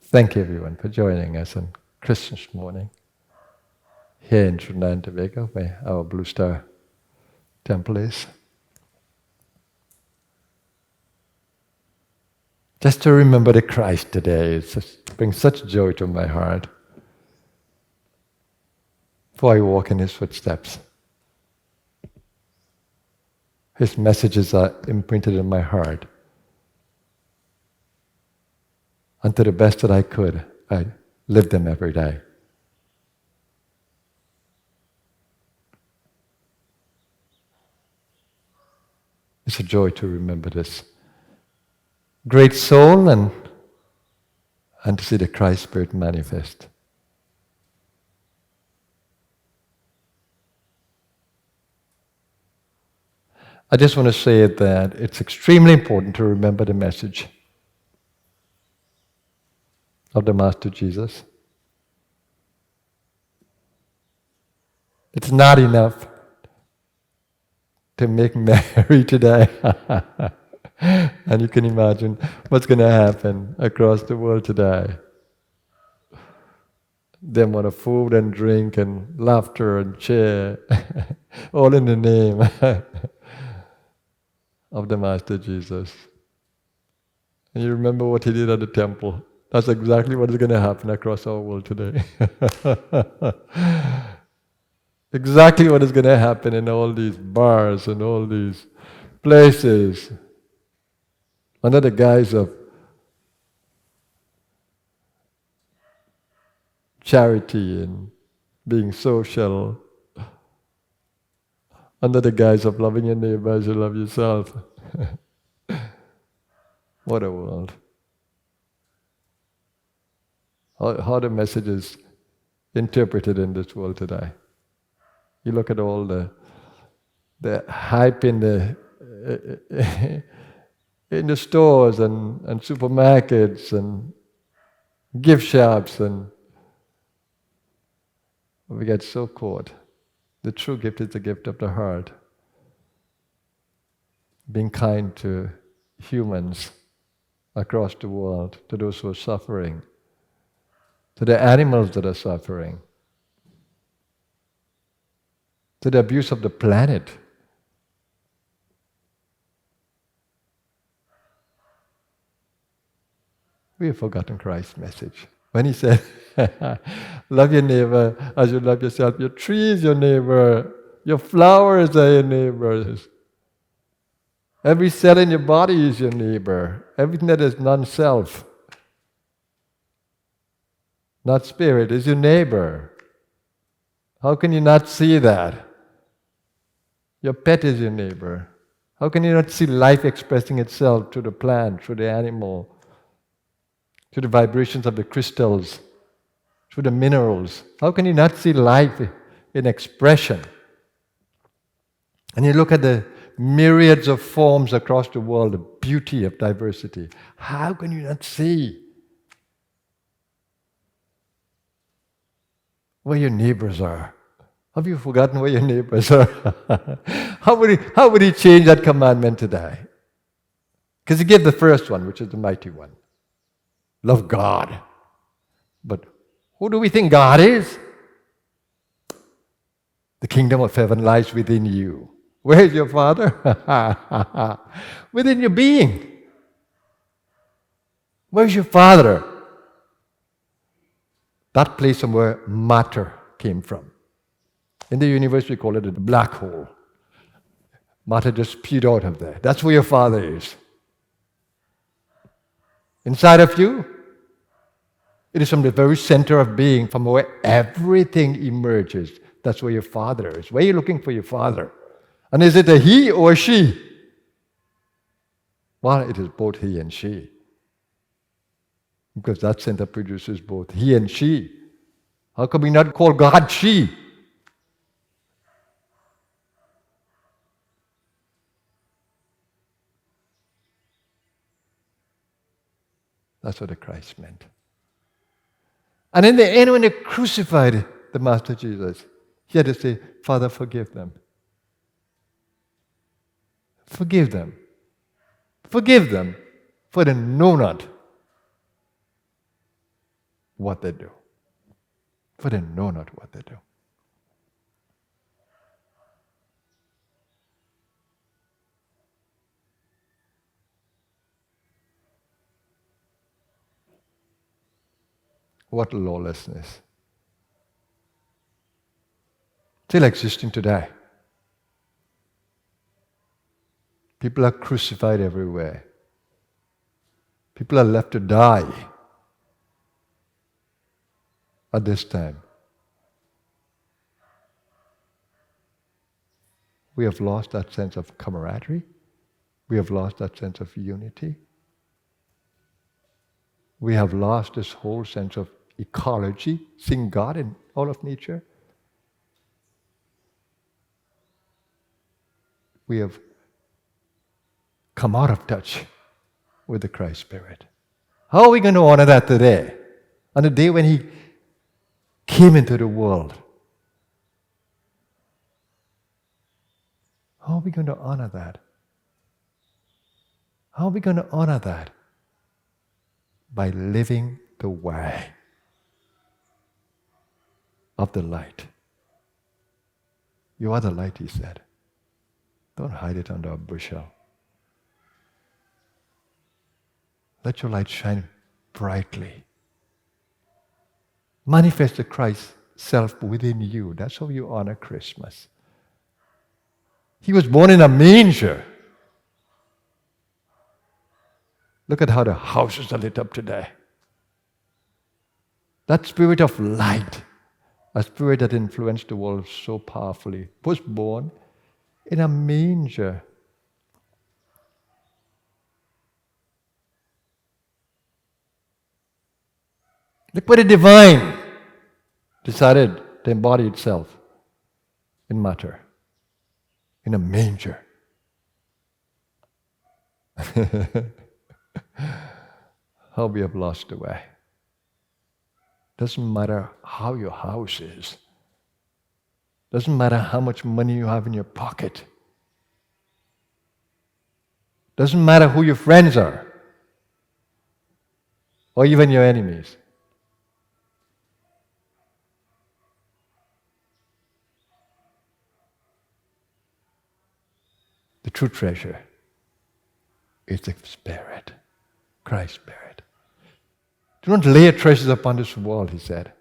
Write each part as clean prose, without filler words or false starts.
Thank you everyone for joining us on Christmas morning here in Trinidad and Tobago, where our Blue Star temple is. Just to remember the Christ today brings such joy to my heart, for I walk in His footsteps. His messages are imprinted in my heart. And to the best that I could, I live them every day. It's a joy to remember this great soul and to see the Christ Spirit manifest. I just want to say that it's extremely important to remember the message of the Master Jesus. It's not enough to make merry today. And you can imagine what's going to happen across the world today. They want food and drink and laughter and cheer, all in the name of the Master Jesus. And you remember what He did at the temple. That's exactly what is going to happen across our world today. Exactly what is going to happen in all these bars and all these places under the guise of charity and being social, under the guise of loving your neighbor as you love yourself. What a world. How the message is interpreted in this world today. You look at all the hype in the stores and supermarkets and gift shops, and we get so caught. The true gift is the gift of the heart. Being kind to humans across the world, to those who are suffering, to the animals that are suffering, to the abuse of the planet. We have forgotten Christ's message. When He said, love your neighbor as you love yourself. Your tree is your neighbor. Your flowers are your neighbors. Every cell in your body is your neighbor. Everything that is non-self, not spirit, is your neighbor. How can you not see that? Your pet is your neighbor. How can you not see life expressing itself through the plant, through the animal, through the vibrations of the crystals, through the minerals? How can you not see life in expression? And you look at the myriads of forms across the world, the beauty of diversity. How can you not see where your neighbors are? Have you forgotten where your neighbors are? How would He change that commandment today? Because He gave the first one, which is the mighty one. Love God. But who do we think God is? The kingdom of heaven lies within you. Where is your Father? Within your being. Where's your Father? That place from where matter came from. In the universe we call it a black hole. Matter just spewed out of there. That's where your Father is. Inside of you, it is from the very center of being, from where everything emerges. That's where your Father is. Where are you looking for your Father? And is it a he or a she? Well, it is both he and she. Because that center produces both he and she. How come we not call God she? That's what the Christ meant. And in the end, when they crucified the Master Jesus, He had to say, Father, forgive them. Forgive them. Forgive them, for they know not what they do, for they know not what they do. What lawlessness. Still existing today. People are crucified everywhere. People are left to die at this time. We have lost that sense of camaraderie. We have lost that sense of unity. We have lost this whole sense of ecology, seeing God in all of nature. We have come out of touch with the Christ Spirit. How are we going to honor that today? On the day when He came into the world. How are we going to honor that? How are we going to honor that? By living the way of the light. You are the light, He said. Don't hide it under a bushel. Let your light shine brightly. Manifest the Christ self within you. That's how you honor Christmas. He was born in a manger. Look at how the houses are lit up today. That spirit of light, a spirit that influenced the world so powerfully, was born in a manger. Look where the divine decided to embody itself in matter, in a manger. How we have lost the way. Doesn't matter how your house is. Doesn't matter how much money you have in your pocket. Doesn't matter who your friends are, or even your enemies. The true treasure is the Spirit, Christ's Spirit. Do not lay your treasures upon this world, He said,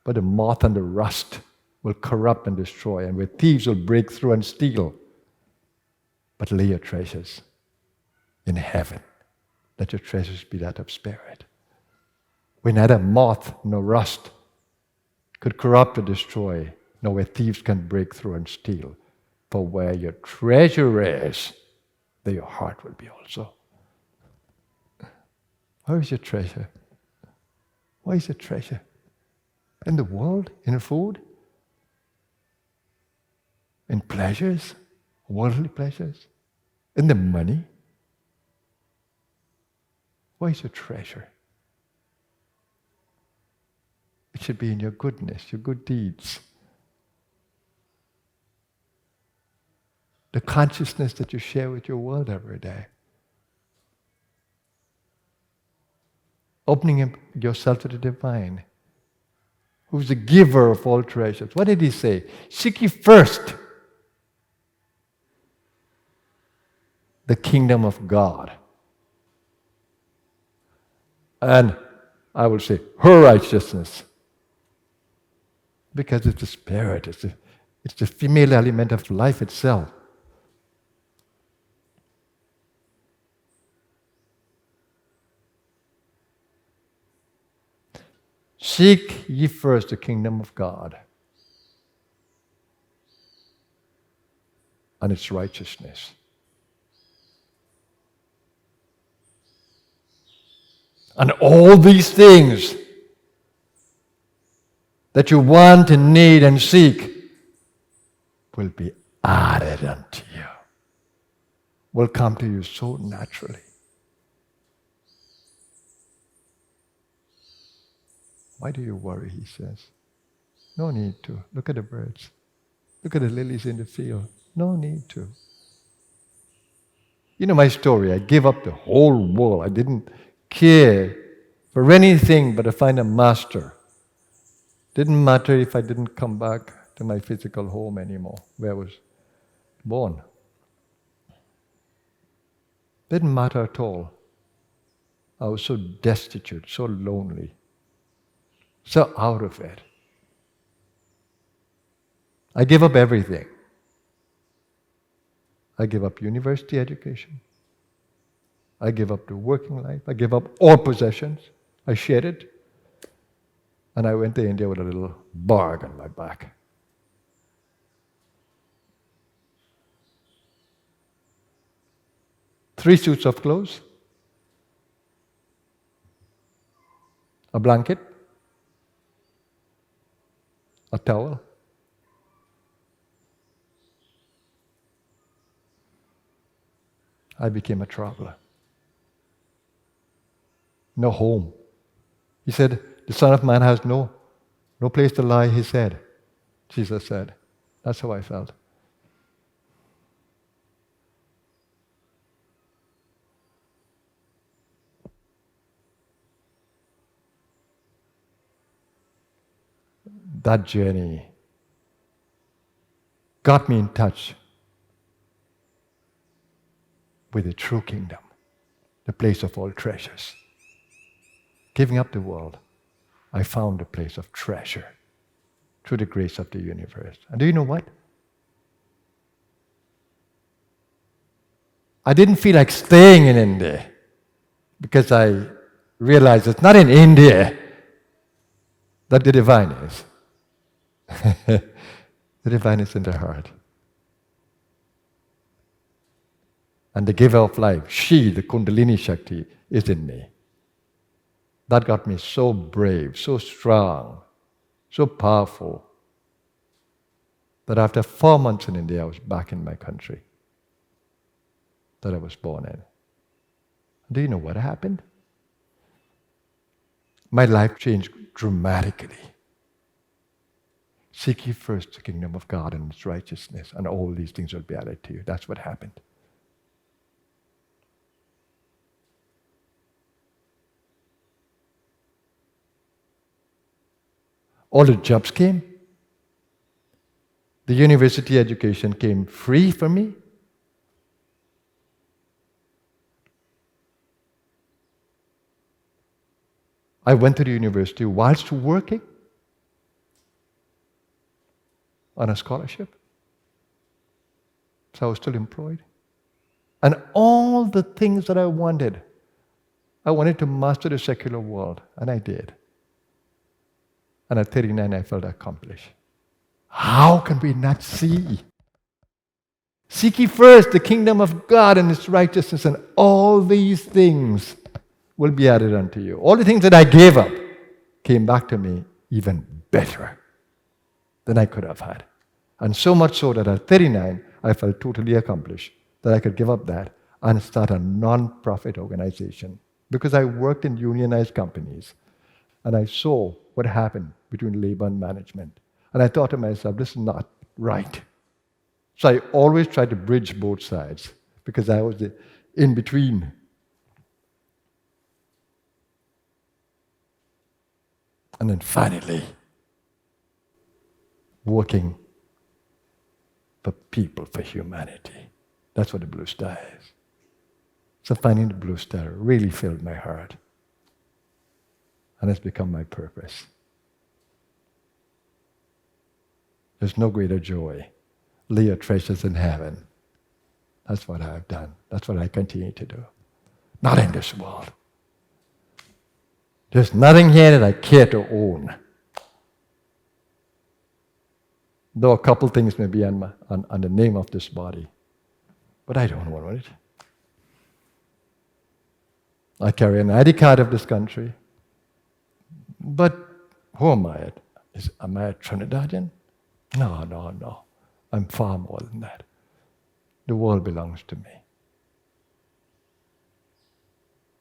but the moth and the rust will corrupt and destroy, and where thieves will break through and steal. But lay your treasures in heaven. Let your treasures be that of Spirit, where neither moth nor rust could corrupt or destroy, nor where thieves can break through and steal. For where your treasure is, there your heart will be also. Where is your treasure? Where is your treasure? In the world? In food? In pleasures? Worldly pleasures? In the money? Where is your treasure? It should be in your goodness, your good deeds. The consciousness that you share with your world every day. Opening yourself to the divine, who's the giver of all treasures. What did He say? Seek ye first the kingdom of God. And I will say, her righteousness. Because it's the Spirit, it's the female element of life itself. Seek ye first the kingdom of God and its righteousness. And all these things that you want and need and seek will be added unto you, will come to you so naturally. Why do you worry, He says. No need to. Look at the birds. Look at the lilies in the field. No need to. You know my story. I gave up the whole world. I didn't care for anything but to find a master. Didn't matter if I didn't come back to my physical home anymore, where I was born. Didn't matter at all. I was so destitute, so lonely, so out of it. I gave up everything. I gave up university education. I gave up the working life. I gave up all possessions. I shared it. And I went to India with a little bag on my back. Three suits of clothes, a blanket, a towel. I became a traveler. No home. He said, the Son of Man has no place to lie his head. Jesus said. That's how I felt. That journey got me in touch with the true kingdom, the place of all treasures. Giving up the world, I found a place of treasure through the grace of the universe. And do you know what? I didn't feel like staying in India because I realized it's not in India that the divine is. The divine is in the heart. And the giver of life, she, the Kundalini Shakti, is in me. That got me so brave, so strong, so powerful, that after 4 months in India, I was back in my country that I was born in. Do you know what happened? My life changed dramatically. Seek ye first the kingdom of God and its righteousness, and all these things will be added to you. That's what happened. All the jobs came. The university education came free for me. I went to the university whilst working on a scholarship. So I was still employed. And all the things that I wanted to master the secular world, and I did. And at 39, I felt accomplished. How can we not see? Seek ye first the kingdom of God and its righteousness, and all these things will be added unto you. All the things that I gave up came back to me even better than I could have had. And so much so that at 39, I felt totally accomplished, that I could give up that and start a non-profit organization. Because I worked in unionized companies, and I saw what happened between labor and management. And I thought to myself, this is not right. So I always tried to bridge both sides, because I was the in-between. And then finally, working for people, for humanity. That's what the Blue Star is. So finding the Blue Star really filled my heart. And it's become my purpose. There's no greater joy. Lay your treasures in heaven. That's what I've done. That's what I continue to do. Not in this world. There's nothing here that I care to own. Though a couple things may be on the name of this body. But I don't want it. I carry an ID card of this country. But who am I? Am I a Trinidadian? No. I'm far more than that. The world belongs to me.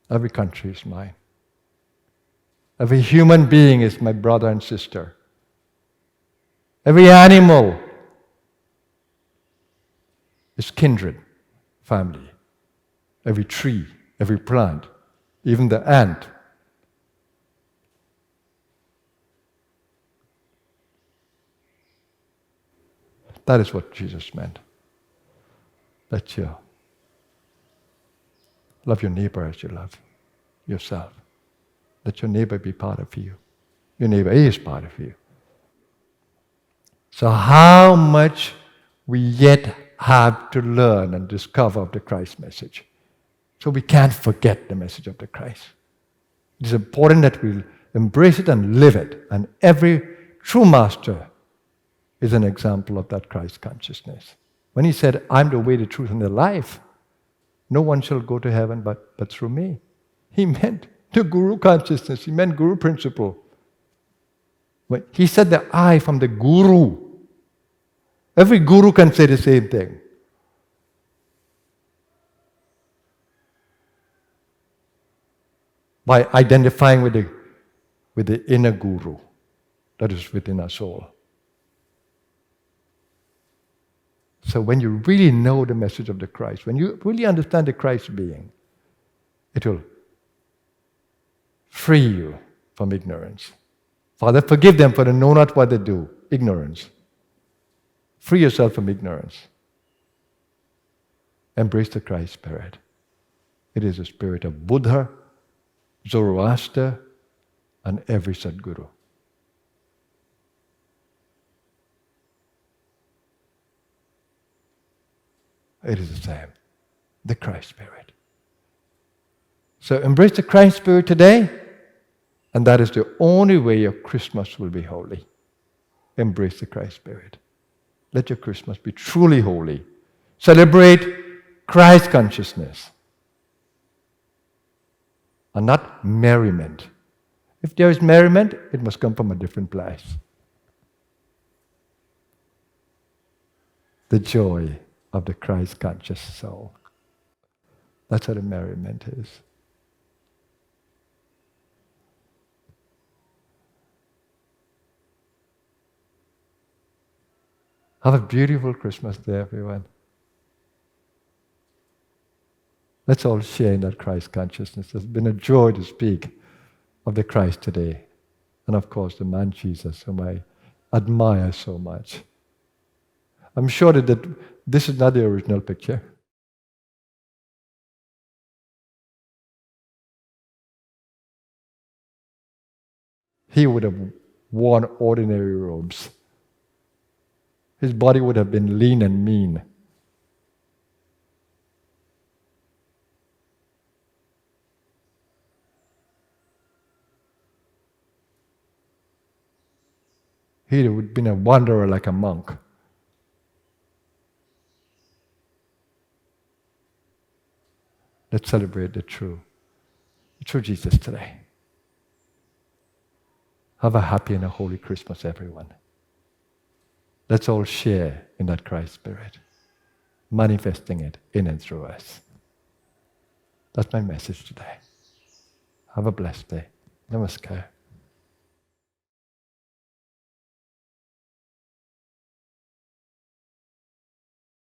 Every country is mine. Every human being is my brother and sister. Every animal is kindred, family. Every tree, every plant, even the ant That is what Jesus meant. That you love your neighbor as you love yourself. Let your neighbor be part of you. Your neighbor is part of you. So how much we yet have to learn and discover of the Christ message. So we can't forget the message of the Christ. It is important that we embrace it and live it. And every true master is an example of that Christ consciousness. When he said, I'm the way, the truth, and the life, no one shall go to heaven but through me. He meant the Guru consciousness. He meant Guru principle. When he said the I from the Guru. Every Guru can say the same thing. By identifying with the inner Guru that is within our soul. So when you really know the message of the Christ, when you really understand the Christ being, it will free you from ignorance. Father, forgive them, for they know not what they do. Ignorance. Free yourself from ignorance. Embrace the Christ spirit. It is the spirit of Buddha, Zoroaster, and every Sadguru. It is the same. The Christ spirit. So embrace the Christ spirit today, and that is the only way your Christmas will be holy. Embrace the Christ spirit. Let your Christmas be truly holy. Celebrate Christ consciousness. And not merriment. If there is merriment, it must come from a different place. The joy of the Christ conscious soul. That's what the merriment is. Have a beautiful Christmas day, everyone. Let's all share in that Christ consciousness. It's been a joy to speak of the Christ today. And of course, the man Jesus, whom I admire so much. I'm sure that this is not the original picture. He would have worn ordinary robes. His body would have been lean and mean. He would have been a wanderer like a monk. Let's celebrate the true Jesus today. Have a happy and a holy Christmas, everyone. Let's all share in that Christ spirit, manifesting it in and through us. That's my message today. Have a blessed day. Namaskar.